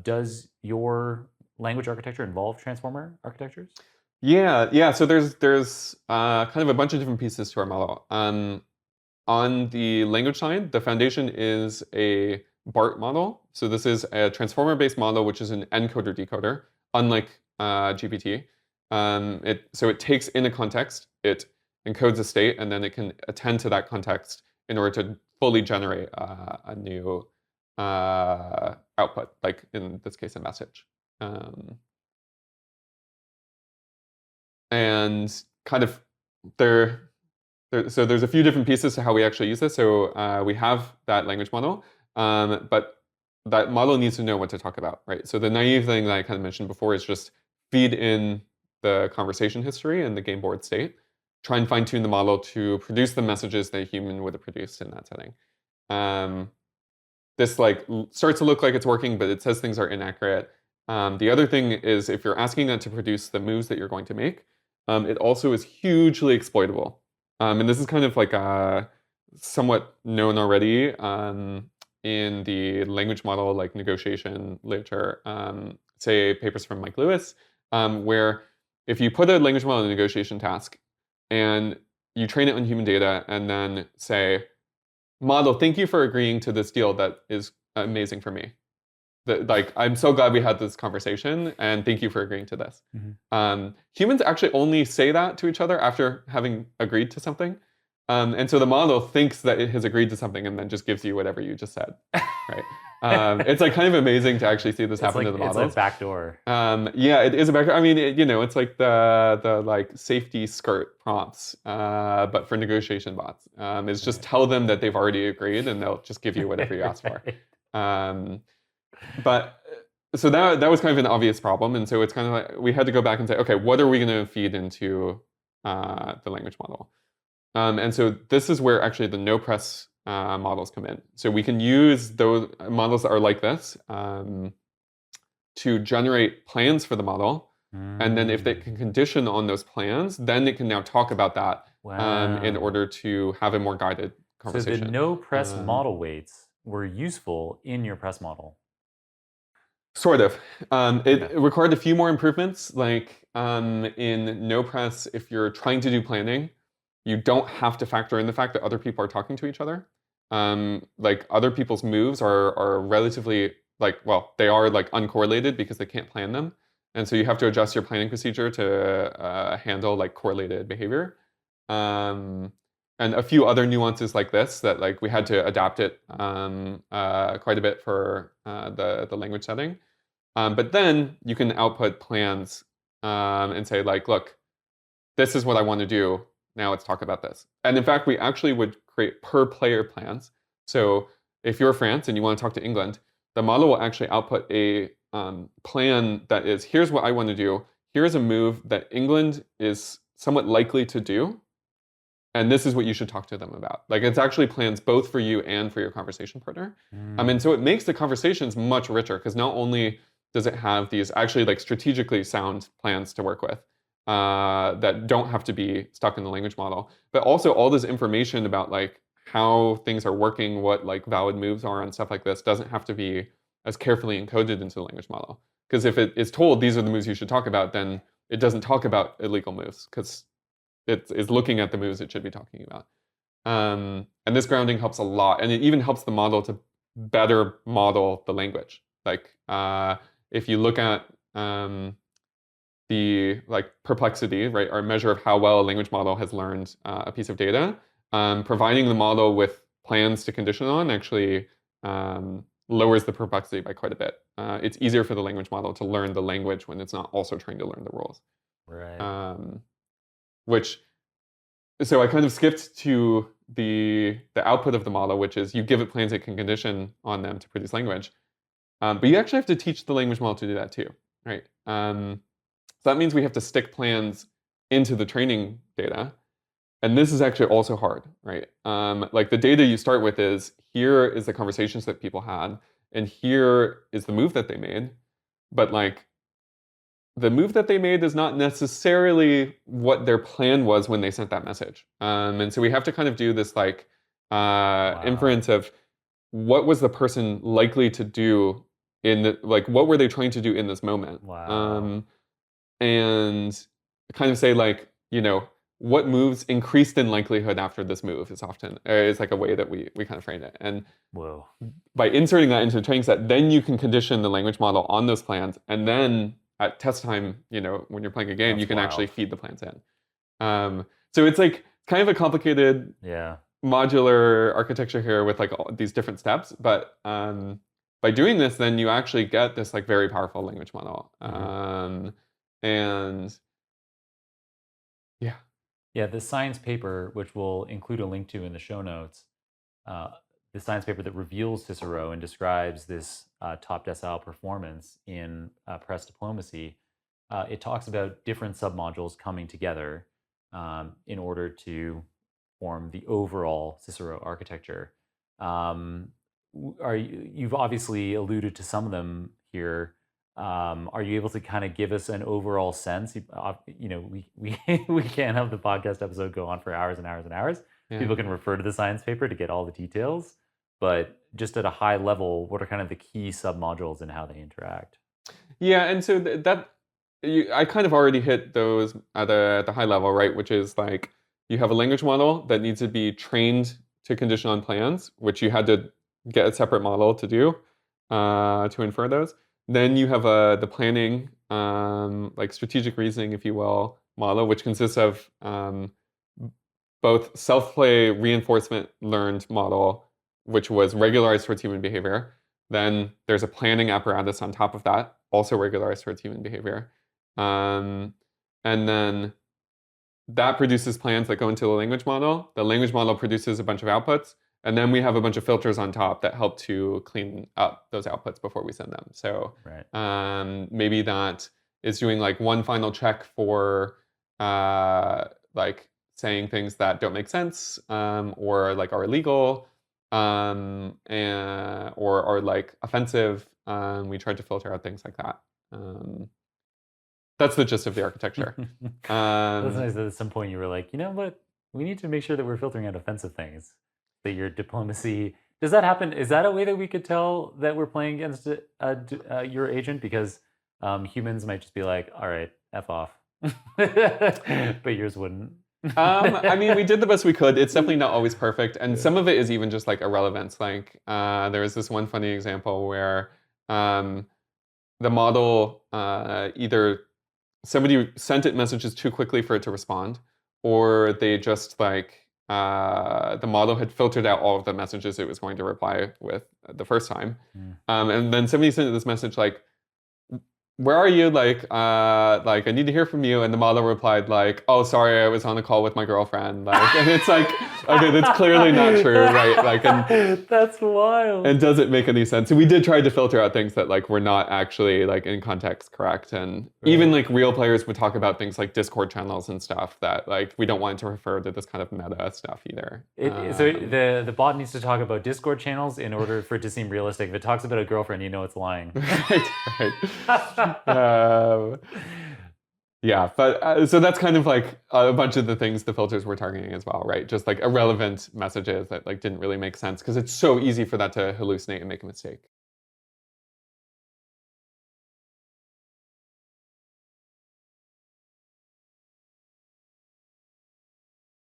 does your language architecture involve transformer architectures? Yeah. So there's kind of a bunch of different pieces to our model. On the language side, the foundation is a BART model. So this is a transformer-based model, which is an encoder-decoder, unlike GPT. So it takes in a context, it encodes a state, and then it can attend to that context in order to fully generate a new output, like in this case, a message. And kind of so there's a few different pieces to how we actually use this. So we have that language model, but that model needs to know what to talk about, right? So the naive thing that I kind of mentioned before is just feed in the conversation history and the game board state, try and fine tune the model to produce the messages that a human would have produced in that setting. This starts to look like it's working, but it says things are inaccurate. The other thing is if you're asking it to produce the moves that you're going to make, it also is hugely exploitable. And this is kind of like somewhat known already in the language model like negotiation literature, say papers from Mike Lewis, where if you put a language model in a negotiation task and you train it on human data and then say, model, thank you for agreeing to this deal that is amazing for me. I'm so glad we had this conversation, and thank you for agreeing to this. Mm-hmm. Humans actually only say that to each other after having agreed to something. And so the model thinks that it has agreed to something and then just gives you whatever you just said, right? It's like kind of amazing to actually see this happen to the models. It's a backdoor. Yeah, it is a backdoor. I mean, it's like the like safety skirt prompts, but for negotiation bots. It's just tell them that they've already agreed, and they'll just give you whatever you ask for. But so that was kind of an obvious problem, and so it's kind of like we had to go back and say, okay, what are we going to feed into the language model? And so this is where actually the no-press models come in. So we can use those models that are like this to generate plans for the model, and then if they can condition on those plans, then it can now talk about that in order to have a more guided conversation. So the no-press model weights were useful in your press model. Sort of. It required a few more improvements, like in no-press, if you're trying to do planning, you don't have to factor in the fact that other people are talking to each other. Like other people's moves are relatively they are like uncorrelated because they can't plan them. And so you have to adjust your planning procedure to handle like correlated behavior. And a few other nuances like this that like we had to adapt it quite a bit for the language setting. But then you can output plans and say like, look, this is what I want to do. Now let's talk about this. And in fact, we actually would create per player plans. So if you're France and you want to talk to England, the model will actually output a plan that is, here's what I want to do. Here's a move that England is somewhat likely to do. And this is what you should talk to them about. Like it's actually plans both for you and for your conversation partner. And so it makes the conversations much richer because not only does it have these actually like strategically sound plans to work with, that don't have to be stuck in the language model, but also all this information about like how things are working, what like valid moves are and stuff like this doesn't have to be as carefully encoded into the language model. Because if it is told these are the moves you should talk about, then it doesn't talk about illegal moves because it is looking at the moves it should be talking about. And this grounding helps a lot, and it even helps the model to better model the language. Like if you look at the like perplexity, right, our measure of how well a language model has learned a piece of data, providing the model with plans to condition on actually lowers the perplexity by quite a bit. It's easier for the language model to learn the language when it's not also trying to learn the rules. Right. So I kind of skipped to the output of the model, which is you give it plans it can condition on them to produce language. But you actually have to teach the language model to do that too, right? So that means we have to stick plans into the training data. And this is actually also hard, right? Like the data you start with is, here is the conversations that people had, and here is the move that they made. But like, the move that they made is not necessarily what their plan was when they sent that message. And so we have to kind of do this like inference of what was the person likely to do like what were they trying to do in this moment? Wow. And kind of say like, what moves increased in likelihood after this move is like a way that we kind of frame it. And Whoa. by inserting that into the training set, then you can condition the language model on those plans. And then at test time, when you're playing a game, That's you can actually wild. feed the plans in. So it's like kind of a complicated Yeah. modular architecture here with like all these different steps. But by doing this, then you actually get this like very powerful language model. And yeah. Yeah, the science paper, which we'll include a link to in the show notes, the science paper that reveals CICERO and describes this top decile performance in press diplomacy, it talks about different submodules coming together in order to form the overall CICERO architecture. You've obviously alluded to some of them here. Are you able to kind of give us an overall sense? We can't have the podcast episode go on for hours and hours and hours. Yeah. People can refer to the science paper to get all the details, but just at a high level, what are kind of the key submodules and how they interact? Yeah, and so I kind of already hit those at the high level, right? Which is like you have a language model that needs to be trained to condition on plans, which you had to get a separate model to do to infer those. Then you have the planning, like strategic reasoning, if you will, model, which consists of both self-play reinforcement learned model, which was regularized towards human behavior. Then there's a planning apparatus on top of that, also regularized towards human behavior. And then that produces plans that go into the language model. The language model produces a bunch of outputs. And then we have a bunch of filters on top that help to clean up those outputs before we send them. So right. Maybe that is doing like one final check for like saying things that don't make sense or like are illegal or are like offensive. We tried to filter out things like that. That's the gist of the architecture. That's nice that at some point you were like, you know what? We need to make sure that we're filtering out offensive things. That your diplomacy, does that happen? Is that a way that we could tell that we're playing against your agent? Because humans might just be like, all right, F off. But yours wouldn't. I mean, we did the best we could. It's definitely not always perfect. And some of it is even just like irrelevance. Like there was this one funny example where the model either somebody sent it messages too quickly for it to respond, or they just like the model had filtered out all of the messages it was going to reply with the first time. And then somebody sent this message like, where are you? Like I need to hear from you. And the model replied like, oh, sorry, I was on a call with my girlfriend. Like, and it's like, okay, that's clearly not true, right? Like, and that's wild. And doesn't make any sense. So we did try to filter out things that like were not actually like in context correct. And even like real players would talk about things like Discord channels and stuff that like we don't want to refer to this kind of meta stuff either. So the bot needs to talk about Discord channels in order for it to seem realistic. If it talks about a girlfriend, you know it's lying. Right. Yeah, but so that's kind of like a bunch of the things the filters were targeting as well, right? Just like irrelevant messages that like didn't really make sense because it's so easy for that to hallucinate and make a mistake.